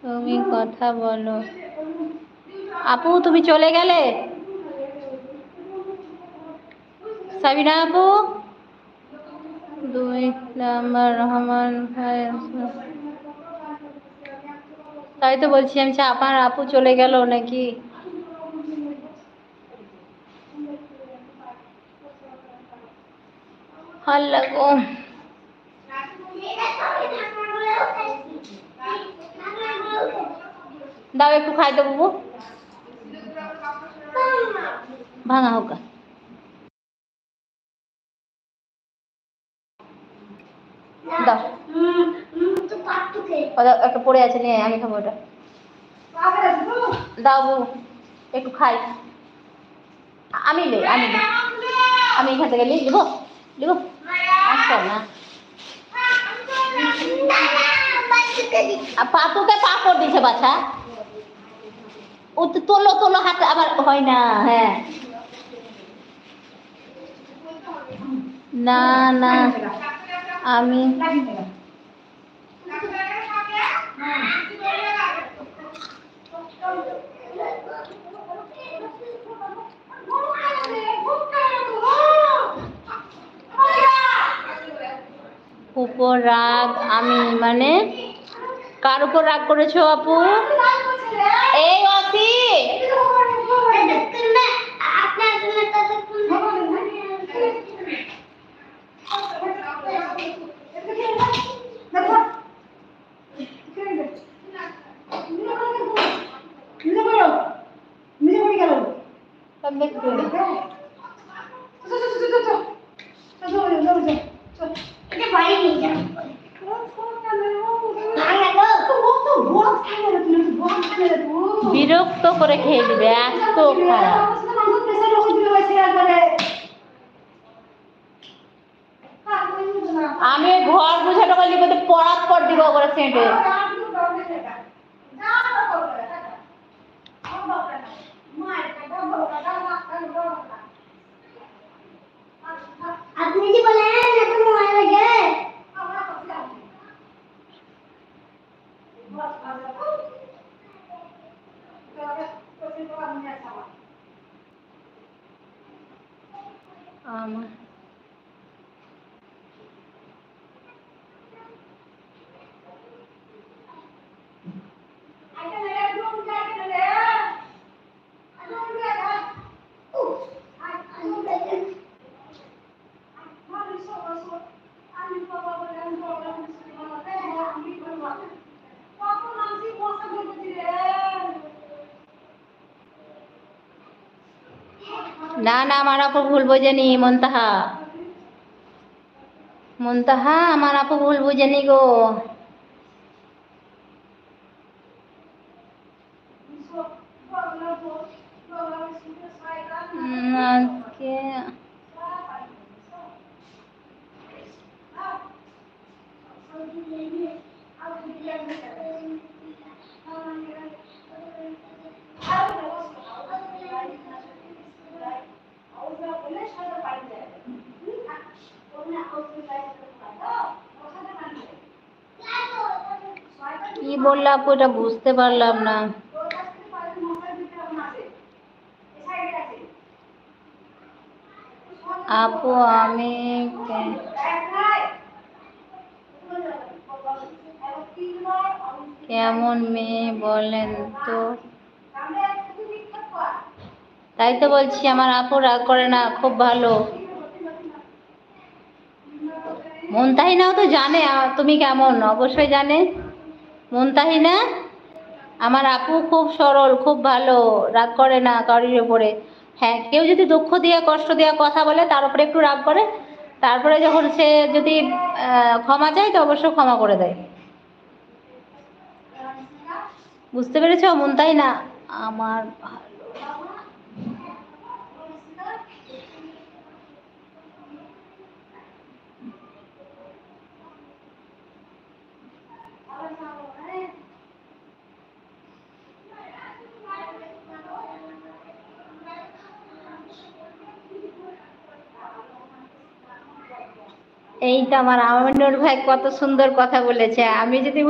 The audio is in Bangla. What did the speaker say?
তুমি কথা বলো। আপু তুমি চলে গেলে? সাবিনা আপু, 2 নাম্বার রহমান ভাই। তাই তো বলছি আমি, আপনার আপু চলে গেল নাকি? হাল্লা গো। দাও একটু খাই তো বাবু, ভাঙা হোক। দাও, একটা পড়ে আছে, নিয়ে আমি খাবো ওটা। দাও বাবু একটু খাই। আমি এখান থেকে লিখবো আচ্ছা না। পাপুকে পাপড় দিছে বাছা। ও তো তোলো হাত, আবার হয় না। হ্যাঁ না না, আমি উপর রাগ, আমি মানে কার উপর রাগ করেছো আপু? এই অসি, বিরক্ত করে খেয়ে দিবে, এত খারাপ। আমি ঘর বুঝানো বলি বলতে পড়ার পর দিব করে সেন্টে। আপনি কি বলেন এত মজা লাগে? আমার না না, আমার আপু ভুল বোঝেনি। মুনতাহা আমার আপু ভুল বুঝেনি গো। আজকে কি বললে আপু, এটা বুঝতে পারলাম না। আপু আমি কেমন মেয়ে বলেন তো? তাই তো বলছি আমার আপু রাগ করে না, খুব ভালো। মুনতাহিনাও তো জানে তুমি কেমন, অবশ্যই জানে। মুনতাহিনা আমার আপু খুব সরল, খুব ভালো, রাগ করে না কারোর উপরে। হ্যাঁ, কেউ যদি দুঃখ দিয়ে কষ্ট দেওয়া কথা বলে তার উপরে একটু রাগ করে, তারপরে যখন সে যদি ক্ষমা চায় তো অবশ্যই ক্ষমা করে দেয়। বুঝতে পেরেছো মুনতাহিনা? আমার এই তো আমার আমিনুর ভাই কত সুন্দর কথা বলেছে, আমি যদি